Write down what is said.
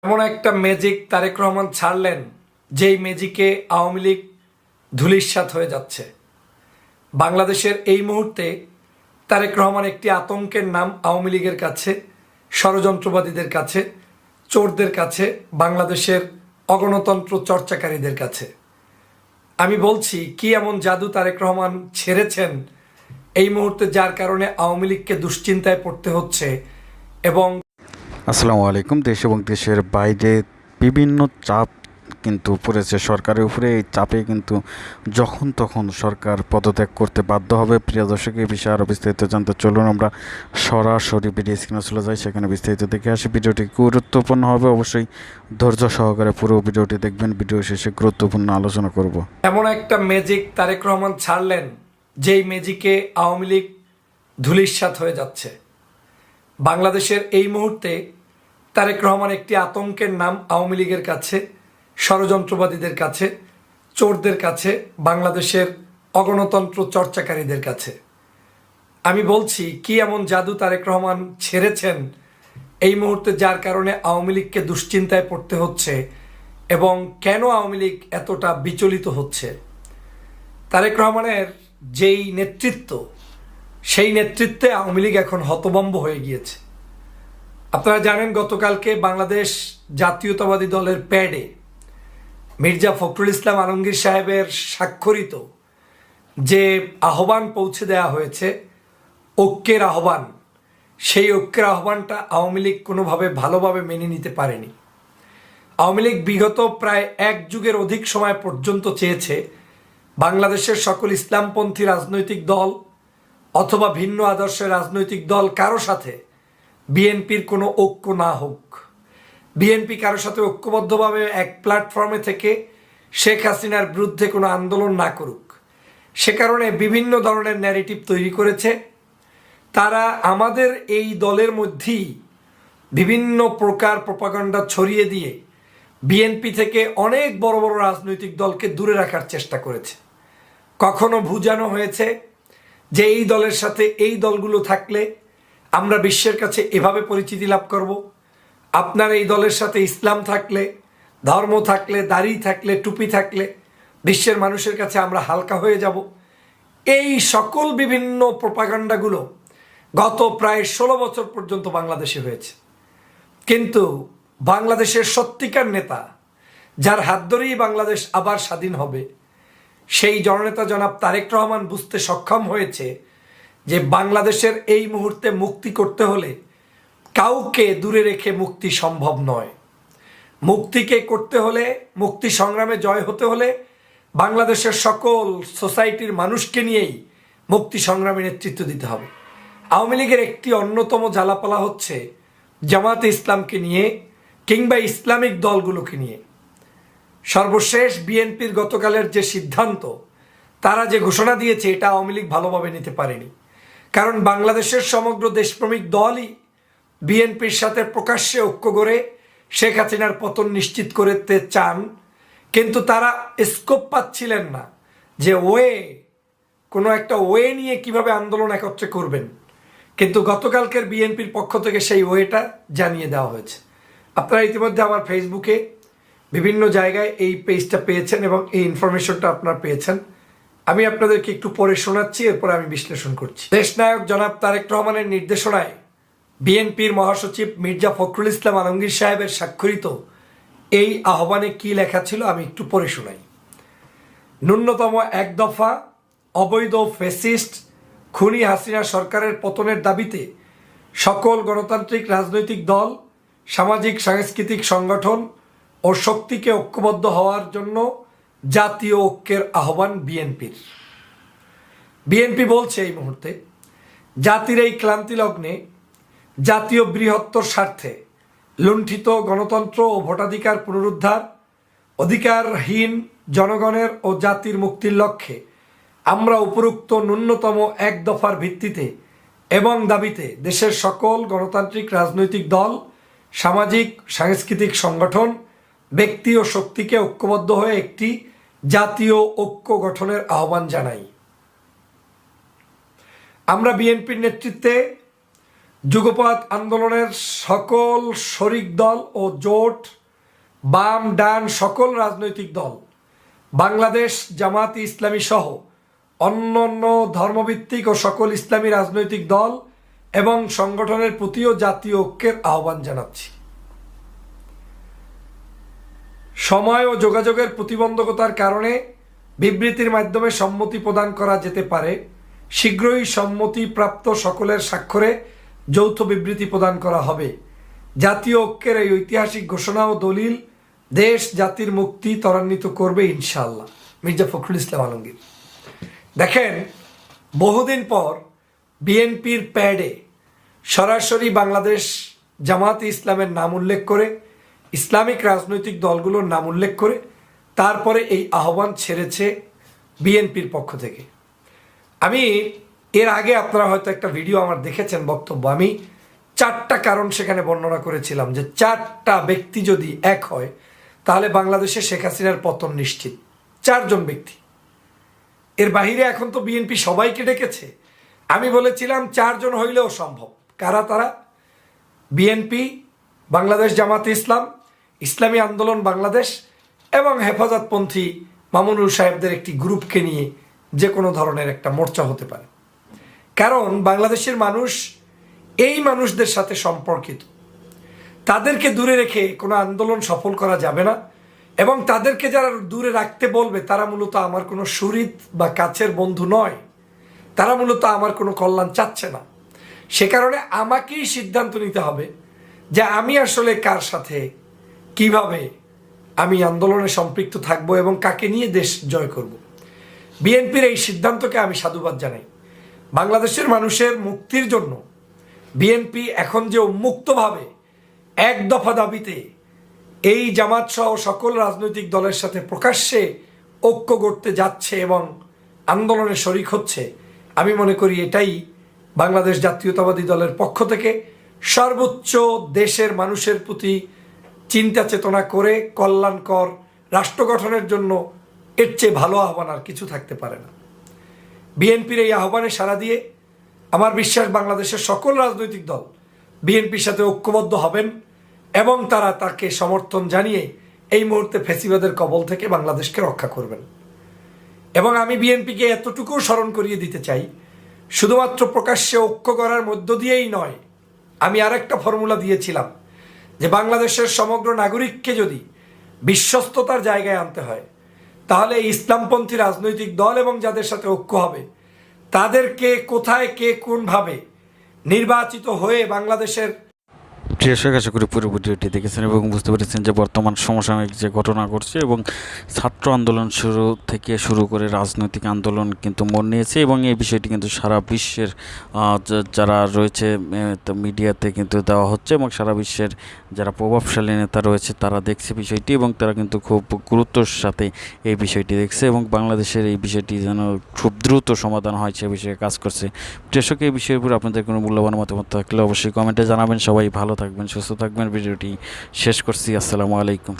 এমন একটা ম্যাজিক তারেক রহমান ছাড়লেন যেই ম্যাজিকে আওয়ামী লীগ ধূলিসাৎ হয়ে যাচ্ছে। বাংলাদেশের এই মুহূর্তে তারেক রহমান একটি আতঙ্কের নাম আওয়ামী লীগের কাছে, ষড়যন্ত্রবাদীদের কাছে, চোরদের কাছে, বাংলাদেশের অগণতন্ত্র চর্চাকারীদের কাছে। আমি বলছি, কি এমন জাদু তারেক রহমান ছেড়েছেন এই মুহূর্তে, যার কারণে আওয়ামী লীগকে দুশ্চিন্তায় পড়তে হচ্ছে। এবং আসসালামু আলাইকুম। দেশ এবং দেশের বাইরে বিভিন্ন চাপ কিন্তু পড়েছে সরকারের উপরে। এই চাপে কিন্তু যখন তখন সরকার পদত্যাগ করতে বাধ্য হবে। প্রিয় দর্শক, এই বিষয়ে আরও বিস্তারিত জানতে চলুন আমরা সরাসরি ভিডিও স্ক্রিনে চলে যাই, সেখানে বিস্তারিত দেখে আসি। ভিডিওটি গুরুত্বপূর্ণ হবে, অবশ্যই ধৈর্য সহকারে পুরো ভিডিওটি দেখবেন। ভিডিও শেষে গুরুত্বপূর্ণ আলোচনা করব। এমন একটা ম্যাজিক তারেক রহমান ছাড়লেন যেই ম্যাজিকে আওয়ামী লীগ ধূলিসাৎ হয়ে যাচ্ছে। বাংলাদেশের এই মুহূর্তে তারেক রহমান একটি আতঙ্কের নাম আওয়ামী লীগের কাছে, ষড়যন্ত্রবাদীদের কাছে, চোরদের কাছে, বাংলাদেশের অগণতন্ত্র চর্চাকারীদের কাছে। আমি বলছি, কি এমন জাদু তারেক রহমান ছেড়েছেন এই মুহূর্তে, যার কারণে আওয়ামী লীগকে দুশ্চিন্তায় পড়তে হচ্ছে এবং কেন আওয়ামী লীগ এতটা বিচলিত হচ্ছে। তারেক রহমানের যেই নেতৃত্ব, সেই নেতৃত্বে আওয়ামী লীগ এখন হতভম্ব হয়ে গিয়েছে। আপনারা জানেন, গতকালকে বাংলাদেশ জাতীয়তাবাদী দলের প্যাডে মির্জা ফখরুল ইসলাম আলমগীর সাহেবের স্বাক্ষরিত যে আহ্বান পৌঁছে দেওয়া হয়েছে, ঐক্যের আহ্বান, সেই ঐক্যের আহ্বানটা আওয়ামী লীগ কোনোভাবে ভালোভাবে মেনে নিতে পারেনি। আওয়ামী লীগ বিগত প্রায় এক যুগের অধিক সময় পর্যন্ত চেয়েছে বাংলাদেশের সকল ইসলামপন্থী রাজনৈতিক দল অথবা ভিন্ন আদর্শের রাজনৈতিক দল কারো সাথে বিএনপির কোনো ঐক্য না হোক। বিএনপি কারো সাথে ঐক্যবদ্ধভাবে এক প্ল্যাটফর্মে থেকে শেখ হাসিনার বিরুদ্ধে কোনো আন্দোলন না করুক। সে কারণে বিভিন্ন ধরনের ন্যারেটিভ তৈরি করেছে। তারা আমাদের এই দলের মধ্যেই বিভিন্ন প্রকার প্রপাগান্ডা ছড়িয়ে দিয়ে বিএনপি থেকে অনেক বড় বড় রাজনৈতিক দলকে দূরে রাখার চেষ্টা করেছে। কখনো বুঝানো হয়েছে যে এই দলের সাথে এই দলগুলো থাকলে আমরা বিশ্বের কাছে এভাবে পরিচিতি লাভ করব। আপনার এই দলের সাথে ইসলাম থাকলে, ধর্ম থাকলে, দাড়ি থাকলে, টুপি থাকলে বিশ্বের মানুষের কাছে আমরা হালকা হয়ে যাব। এই সকল বিভিন্ন প্রপাগান্ডাগুলো গত প্রায় 16 বছর পর্যন্ত বাংলাদেশে হয়েছে। কিন্তু বাংলাদেশের সত্যিকার নেতা, যার হাত ধরেই বাংলাদেশ আবার স্বাধীন হবে, সেই জননেতা জনাব তারেক রহমান বুঝতে সক্ষম হয়েছে যে বাংলাদেশের এই মুহূর্তে মুক্তি করতে হলে কাউকে দূরে রেখে মুক্তি সম্ভব নয়। মুক্তিকে করতে হলে, মুক্তি সংগ্রামে জয় হতে হলে বাংলাদেশের সকল সোসাইটির মানুষকে নিয়েই মুক্তি সংগ্রামে নেতৃত্ব দিতে হবে। আওয়ামী লীগের একটি অন্যতম জ্বালাপালা হচ্ছে জামাতে ইসলামকে নিয়ে কিংবা ইসলামিক দলগুলোকে নিয়ে। সর্বশেষ বিএনপির গতকালের যে সিদ্ধান্ত, তারা যে ঘোষণা দিয়েছে, এটা আওয়ামী লীগ ভালোভাবে নিতে পারেনি। কারণ বাংলাদেশের সমগ্র দেশপ্রেমিক দলই বিএনপির সাথে প্রকাশ্যে ঐক্য করে শেখ হাসিনার পতন নিশ্চিত করতে চান, কিন্তু তারা স্কোপ পাচ্ছিলেন না যে কোনো একটা ওয়ে নিয়ে কিভাবে আন্দোলন একত্রে করবেন। কিন্তু গতকালকের বিএনপির পক্ষ থেকে সেই ওয়েটা জানিয়ে দেওয়া হয়েছে। আপনারা ইতিমধ্যে আমার ফেসবুকে বিভিন্ন জায়গায় এই পেজটা পেয়েছেন এবং এই ইনফরমেশনটা আপনারা পেয়েছেন। আমি আপনাদেরকে একটু পরে শোনাচ্ছি, এরপরে আমি বিশ্লেষণ করছি। দেশনায়ক জনাব তারেক রহমানের নির্দেশনায় বিএনপির মহাসচিব মির্জা ফখরুল ইসলাম আলমগীর সাহেবের স্বাক্ষরিত এই আহ্বানে কি লেখা ছিল আমি একটু পরে শোনাই। ন্যূনতম এক দফা অবৈধ ফ্যাসিস্ট খুনি হাসিনা সরকারের পতনের দাবিতে সকল গণতান্ত্রিক রাজনৈতিক দল, সামাজিক সাংস্কৃতিক সংগঠন ও শক্তিকে ঐক্যবদ্ধ হওয়ার জন্য জাতীয় ঐক্যের আহ্বান বিএনপির। বিএনপি বলছে, এই মুহূর্তে জাতির এই ক্লান্তি লগ্নে জাতীয় বৃহত্তর স্বার্থে লুণ্ঠিত গণতন্ত্র ও ভোটাধিকার পুনরুদ্ধার, অধিকারহীন জনগণের ও জাতির মুক্তির লক্ষ্যে আমরা উপরোক্ত ন্যূনতম এক দফার ভিত্তিতে এবং দাবিতে দেশের সকল গণতান্ত্রিক রাজনৈতিক দল, সামাজিক সাংস্কৃতিক সংগঠন, ব্যক্তি ও শক্তিকে ঐক্যবদ্ধ হয়ে একটি জাতীয় ঐক্য গঠনের আহ্বান জানাই। আমরা বিএনপির নেতৃত্বে যুগপৎ আন্দোলনের সকল শরিক দল ও জোট, বাম ডান সকল রাজনৈতিক দল, বাংলাদেশ জামাত ইসলামী সহ অন্যান্য ধর্মভিত্তিক ও সকল ইসলামী রাজনৈতিক দল এবং সংগঠনের প্রতিও জাতীয় ঐক্যের আহ্বান জানাচ্ছি। সময় ও যোগাযোগের প্রতিবন্ধকতার কারণে বিবৃতির মাধ্যমে সম্মতি প্রদান করা যেতে পারে। শীঘ্রই সম্মতিপ্রাপ্ত সকলের স্বাক্ষরে যৌথ বিবৃতি প্রদান করা হবে। জাতীয় ঐক্যের এই ঐতিহাসিক ঘোষণা ও দলিল দেশ জাতির মুক্তি ত্বরান্বিত করবে ইনশাআল্লাহ। মির্জা ফখরুল ইসলাম আলমগীর। দেখেন, বহুদিন পর বিএনপির প্যাডে সরাসরি বাংলাদেশ জামাত ইসলামের নাম উল্লেখ করে, ইসলামিক রাজনৈতিক দলগুলোর নাম উল্লেখ করে তারপরে এই আহ্বান ছেড়েছে বিএনপির পক্ষ থেকে। আমি এর আগে আপনারা হয়তো একটা ভিডিও আমার দেখেছেন, বক্তব্য আমি 4টা কারণ সেখানে বর্ণনা করেছিলাম যে 4টা ব্যক্তি যদি এক হয় তাহলে বাংলাদেশে শেখ হাসিনার পতন নিশ্চিত। 4 জন ব্যক্তি, এর বাহিরে এখন তো বিএনপি সবাইকে ডেকেছে। আমি বলেছিলাম 4 জন হইলেও সম্ভব। কারা তারা? বিএনপি, বাংলাদেশ জামাতে ইসলাম, ইসলামী আন্দোলন বাংলাদেশ এবং হেফাজতপন্থী মামুনুল সাহেবদের একটি গ্রুপকে নিয়ে যে কোনো ধরনের একটা মোর্চা হতে পারে। কারণ বাংলাদেশের মানুষ এই মানুষদের সাথে সম্পর্কিত, তাদেরকে দূরে রেখে কোনো আন্দোলন সফল করা যাবে না। এবং তাদেরকে যারা দূরে রাখতে বলবে তারা মূলত আমার কোনো সুহৃদ বা কাছের বন্ধু নয়, তারা মূলত আমার কোনো কল্যাণ চাচ্ছে না। সে কারণে আমাকেই সিদ্ধান্ত নিতে হবে যে আমি আসলে কার সাথে কিভাবে আমি আন্দোলনে সম্পৃক্ত থাকব এবং কাকে নিয়ে দেশ জয় করব। বিএনপির এই সিদ্ধান্তকে আমি সাধুবাদ জানাই। বাংলাদেশের মানুষের মুক্তির জন্য বিএনপি এখন যে উন্মুক্তভাবে এক দফা দাবিতে এই জামাত সহ সকল রাজনৈতিক দলের সাথে প্রকাশ্যে ঐক্য গড়তে যাচ্ছে এবং আন্দোলনে শরিক হচ্ছে, আমি মনে করি এটাই বাংলাদেশ জাতীয়তাবাদী দলের পক্ষ থেকে সর্বোচ্চ দেশের মানুষের প্রতি চিন্তা চেতনা করে কল্যাণকর রাষ্ট্র গঠনের জন্য এর চেয়ে ভালো আহ্বান আর কিছু থাকতে পারে না। বিএনপির এই আহ্বানে সাড়া দিয়ে আমার বিশ্বাস বাংলাদেশের সকল রাজনৈতিক দল বিএনপির সাথে ঐক্যবদ্ধ হবেন এবং তারা তাকে সমর্থন জানিয়ে এই মুহূর্তে ফ্যাসিবাদের কবল থেকে বাংলাদেশকে রক্ষা করবেন। এবং আমি বিএনপিকে এতটুকু স্মরণ করিয়ে দিতে চাই, শুধুমাত্র প্রকাশ্যে ঐক্য করার মধ্য দিয়েই নয়, আমি আরেকটা ফর্মুলা দিয়েছিলাম যে বাংলাদেশের সমগ্র নাগরিককে যদি বিশ্বস্ততার জায়গায় আনতে হয় তাহলে ইসলামপন্থী রাজনৈতিক দল এবং যাদের সাথে ঐক্য হবে তাদেরকে কোথায় কে কোনভাবে নির্বাচিত হয়ে বাংলাদেশের। প্রিয় দর্শক, আশা করি পুরো ভিডিওটি দেখেছেন এবং বুঝতে পেরেছেন যে বর্তমান সমসাময়িক যে ঘটনা ঘটছে এবং ছাত্র আন্দোলন থেকে শুরু করে রাজনৈতিক আন্দোলন কিন্তু মোড় নিয়েছে এবং এই বিষয়টি কিন্তু সারা বিশ্বের যারা রয়েছে মিডিয়াতে কিন্তু দেওয়া হচ্ছে এবং সারা বিশ্বের যারা প্রভাবশালী নেতা রয়েছে তারা দেখছে বিষয়টি এবং তারা কিন্তু খুব গুরুত্বর সাথে এই বিষয়টি দেখছে এবং বাংলাদেশের এই বিষয়টি যেন খুব দ্রুত সমাধান হয় সে বিষয়ে কাজ করছে। দর্শক, এই বিষয়ের উপর আপনাদের কোনো মূল্যবান মতামত থাকলে অবশ্যই কমেন্টে জানাবেন। সবাই ভালো থাকবেন, সুস্থ থাকবেন। ভিডিওটি শেষ করছি। আসসালামু আলাইকুম।